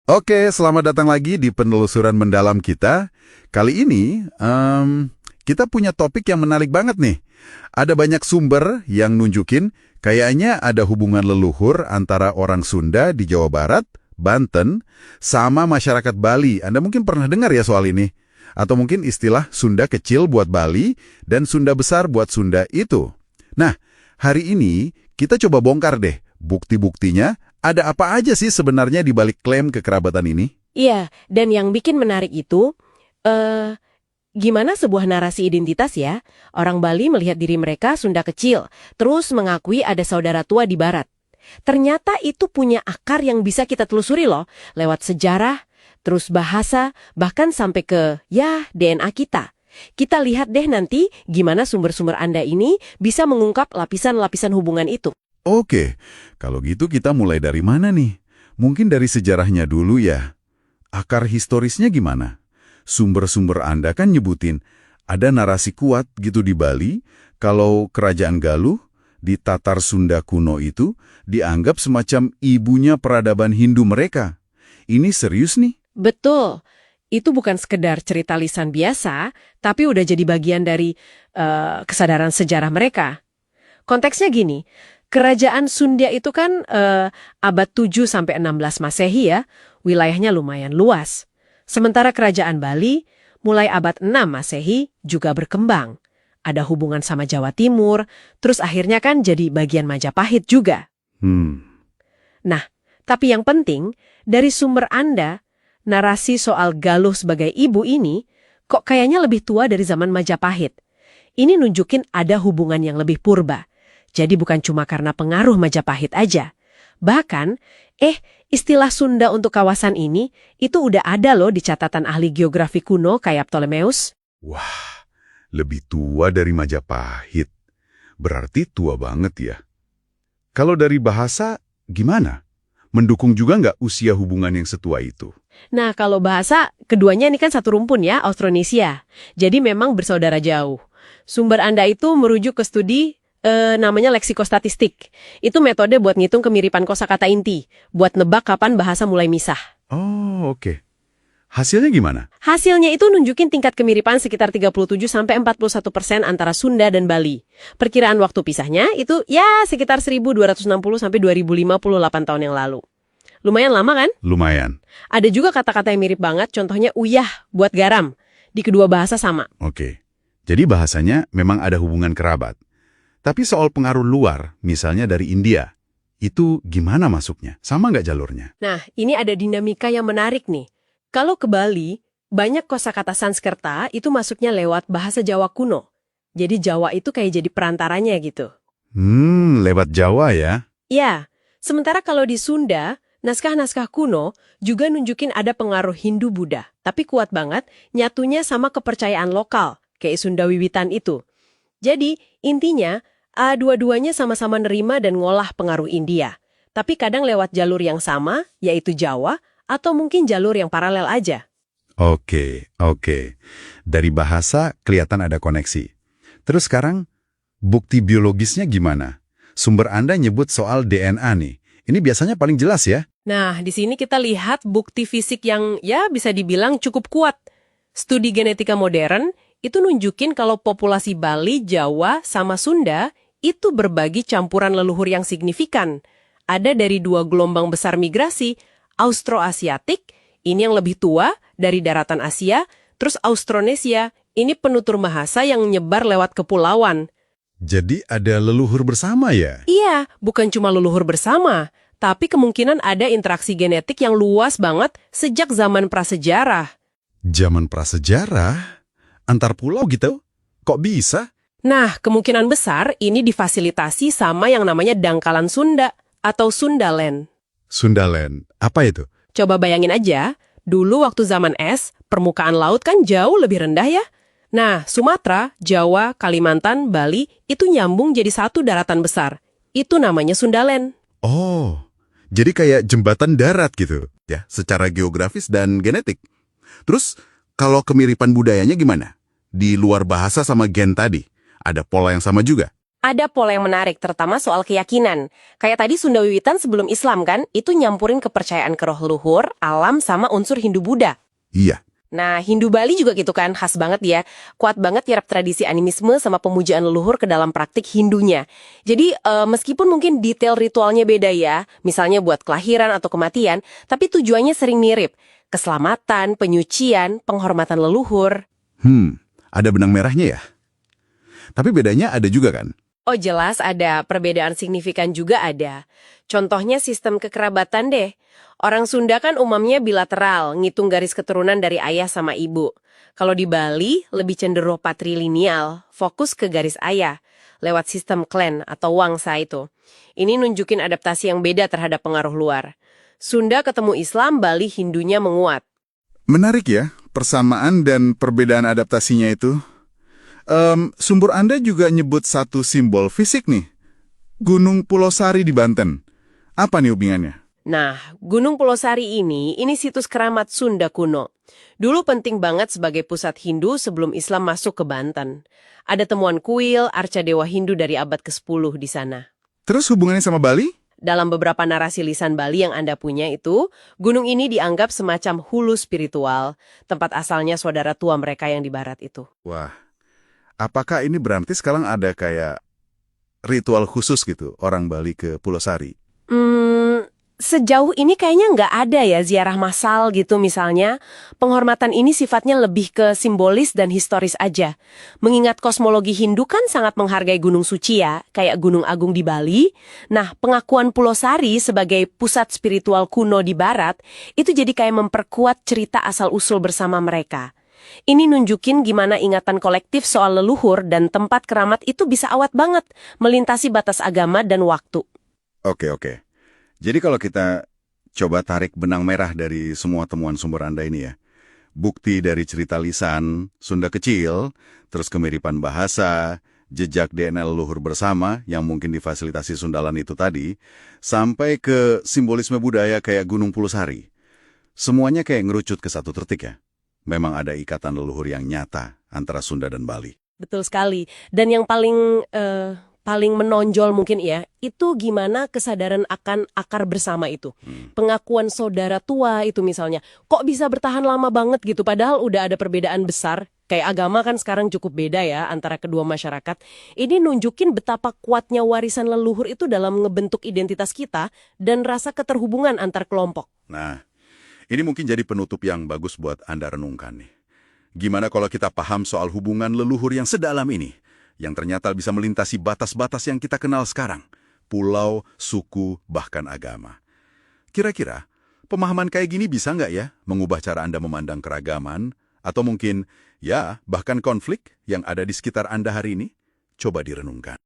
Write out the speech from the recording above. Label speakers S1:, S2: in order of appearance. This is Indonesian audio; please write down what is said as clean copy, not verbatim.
S1: Oke, selamat datang lagi di penelusuran mendalam kita. Kali ini, kita punya topik yang menarik banget nih. Ada banyak sumber yang nunjukin kayaknya ada hubungan leluhur antara orang Sunda di Jawa Barat, Banten, sama masyarakat Bali. Anda mungkin pernah dengar ya soal ini. Atau mungkin istilah Sunda kecil buat Bali dan Sunda besar buat Sunda itu. Nah, hari ini kita coba bongkar deh bukti-buktinya. Ada apa aja sih sebenarnya di balik klaim kekerabatan ini?
S2: Iya, dan yang bikin menarik itu, gimana sebuah narasi identitas ya? Orang Bali melihat diri mereka Sunda kecil, terus mengakui ada saudara tua di barat. Ternyata itu punya akar yang bisa kita telusuri loh, lewat sejarah, terus bahasa, bahkan sampai ke, DNA kita. Kita lihat deh nanti gimana sumber-sumber Anda ini bisa mengungkap lapisan-lapisan hubungan itu.
S1: Oke, kalau gitu kita mulai dari mana nih? Mungkin dari sejarahnya dulu ya. Akar historisnya gimana? Sumber-sumber Anda kan nyebutin ada narasi kuat gitu di Bali kalau Kerajaan Galuh di Tatar Sunda kuno itu dianggap semacam ibunya peradaban Hindu mereka. Ini serius nih?
S2: Betul. Itu bukan sekedar cerita lisan biasa, tapi udah jadi bagian dari kesadaran sejarah mereka. Konteksnya gini, Kerajaan Sunda itu kan abad 7 sampai 16 Masehi ya, wilayahnya lumayan luas. Sementara Kerajaan Bali mulai abad 6 Masehi juga berkembang. Ada hubungan sama Jawa Timur, terus akhirnya kan jadi bagian Majapahit juga. Nah, tapi yang penting, dari sumber Anda, narasi soal Galuh sebagai ibu ini, kok kayaknya lebih tua dari zaman Majapahit. Ini nunjukin ada hubungan yang lebih purba. Jadi bukan cuma karena pengaruh Majapahit aja. Bahkan, istilah Sunda untuk kawasan ini, itu udah ada loh di catatan ahli geografi kuno kayak Ptolemeus.
S1: Wah, lebih tua dari Majapahit. Berarti tua banget ya. Kalau dari bahasa, gimana? Mendukung juga nggak usia hubungan yang setua itu?
S2: Nah, kalau bahasa, keduanya ini kan satu rumpun ya, Austronesia. Jadi memang bersaudara jauh. Sumber Anda itu merujuk ke studi namanya leksikostatistik. Itu metode buat ngitung kemiripan kosakata inti, buat nebak kapan bahasa mulai misah.
S1: Oh, oke. Hasilnya gimana?
S2: Hasilnya itu nunjukin tingkat kemiripan sekitar 37-41% antara Sunda dan Bali. Perkiraan waktu pisahnya itu ya sekitar 1260 sampai 2058 tahun yang lalu. Lumayan lama kan?
S1: Lumayan.
S2: Ada juga kata-kata yang mirip banget, contohnya uyah buat garam. Di kedua bahasa sama.
S1: Oke. Jadi bahasanya memang ada hubungan kerabat. Tapi soal pengaruh luar, misalnya dari India, itu gimana masuknya? Sama nggak jalurnya?
S2: Nah, ini ada dinamika yang menarik nih. Kalau ke Bali, banyak kosakata Sanskerta itu masuknya lewat bahasa Jawa kuno. Jadi Jawa itu kayak jadi perantaranya gitu.
S1: Lewat Jawa ya?
S2: Ya, sementara kalau di Sunda, naskah-naskah kuno juga nunjukin ada pengaruh Hindu-Buddha. Tapi kuat banget, nyatunya sama kepercayaan lokal, kayak Sunda Wiwitan itu. Jadi, intinya, dua-duanya sama-sama nerima dan ngolah pengaruh India. Tapi kadang lewat jalur yang sama, yaitu Jawa, atau mungkin jalur yang paralel aja.
S1: Oke. Dari bahasa kelihatan ada koneksi. Terus sekarang, bukti biologisnya gimana? Sumber Anda nyebut soal DNA nih. Ini biasanya paling jelas ya?
S2: Nah, di sini kita lihat bukti fisik yang ya bisa dibilang cukup kuat. Studi genetika modern itu nunjukin kalau populasi Bali, Jawa, sama Sunda itu berbagi campuran leluhur yang signifikan. Ada dari dua gelombang besar migrasi, Austroasiatik, ini yang lebih tua dari daratan Asia, terus Austronesia, ini penutur bahasa yang nyebar lewat kepulauan.
S1: Jadi ada leluhur bersama ya?
S2: Iya, bukan cuma leluhur bersama, tapi kemungkinan ada interaksi genetik yang luas banget sejak zaman prasejarah.
S1: Zaman prasejarah? Antar pulau gitu? Kok bisa?
S2: Nah, kemungkinan besar ini difasilitasi sama yang namanya dangkalan Sunda atau Sundaland.
S1: Sundaland, apa itu?
S2: Coba bayangin aja, dulu waktu zaman es, permukaan laut kan jauh lebih rendah ya. Nah, Sumatera, Jawa, Kalimantan, Bali itu nyambung jadi satu daratan besar. Itu namanya Sundaland.
S1: Oh, jadi kayak jembatan darat gitu ya, secara geografis dan genetik. Terus, kalau kemiripan budayanya gimana? Di luar bahasa sama gen tadi, ada pola yang sama juga?
S3: Ada pola yang menarik, terutama soal keyakinan. Kayak tadi Sunda Wiwitan sebelum Islam kan, itu nyampurin kepercayaan ke roh leluhur, alam, sama unsur Hindu-Buddha.
S1: Iya.
S3: Nah, Hindu Bali juga gitu kan, khas banget ya. Kuat banget nyerap tradisi animisme sama pemujaan leluhur ke dalam praktik Hindunya. Jadi, meskipun mungkin detail ritualnya beda ya, misalnya buat kelahiran atau kematian, tapi tujuannya sering mirip. Keselamatan, penyucian, penghormatan leluhur.
S1: Ada benang merahnya ya? Tapi bedanya ada juga kan?
S3: Oh jelas ada, perbedaan signifikan juga ada. Contohnya sistem kekerabatan deh. Orang Sunda kan umumnya bilateral, ngitung garis keturunan dari ayah sama ibu. Kalau di Bali, lebih cenderung patrilineal, fokus ke garis ayah, lewat sistem klan atau wangsa itu. Ini nunjukin adaptasi yang beda terhadap pengaruh luar. Sunda ketemu Islam, Bali Hindunya menguat.
S1: Menarik ya, persamaan dan perbedaan adaptasinya itu. Sumber Anda juga nyebut satu simbol fisik nih. Gunung Pulau Sari di Banten. Apa nih hubungannya?
S3: Nah, Gunung Pulau Sari ini situs keramat Sunda kuno. Dulu penting banget sebagai pusat Hindu sebelum Islam masuk ke Banten. Ada temuan kuil, arca dewa Hindu dari abad ke-10 di sana.
S1: Terus hubungannya sama Bali?
S3: Dalam beberapa narasi lisan Bali yang Anda punya itu, gunung ini dianggap semacam hulu spiritual, tempat asalnya saudara tua mereka yang di barat itu.
S1: Wah, apakah ini berarti sekarang ada kayak ritual khusus gitu, orang Bali ke Pulau Sari?
S3: Sejauh ini kayaknya nggak ada ya ziarah massal gitu misalnya. Penghormatan ini sifatnya lebih ke simbolis dan historis aja. Mengingat kosmologi Hindu kan sangat menghargai gunung suci ya, kayak Gunung Agung di Bali. Nah, pengakuan Pulau Sari sebagai pusat spiritual kuno di barat, itu jadi kayak memperkuat cerita asal-usul bersama mereka. Ini nunjukin gimana ingatan kolektif soal leluhur dan tempat keramat itu bisa awet banget, melintasi batas agama dan waktu.
S1: Oke. Jadi kalau kita coba tarik benang merah dari semua temuan sumber Anda ini ya, bukti dari cerita lisan, Sunda kecil, terus kemiripan bahasa, jejak DNA leluhur bersama yang mungkin difasilitasi Sundalan itu tadi, sampai ke simbolisme budaya kayak Gunung Pulau Sari. Semuanya kayak ngerucut ke satu titik ya. Memang ada ikatan leluhur yang nyata antara Sunda dan Bali.
S3: Betul sekali. Dan yang paling menonjol mungkin ya, itu gimana kesadaran akan akar bersama itu. Pengakuan saudara tua itu misalnya, kok bisa bertahan lama banget gitu, padahal udah ada perbedaan besar. Kayak agama kan sekarang cukup beda ya antara kedua masyarakat. Ini nunjukin betapa kuatnya warisan leluhur itu dalam ngebentuk identitas kita dan rasa keterhubungan antar kelompok.
S1: Nah, ini mungkin jadi penutup yang bagus buat Anda renungkan nih. Gimana kalau kita paham soal hubungan leluhur yang sedalam ini? Yang ternyata bisa melintasi batas-batas yang kita kenal sekarang. Pulau, suku, bahkan agama. Kira-kira, pemahaman kayak gini bisa nggak ya mengubah cara Anda memandang keragaman? Atau mungkin, ya, bahkan konflik yang ada di sekitar Anda hari ini? Coba direnungkan.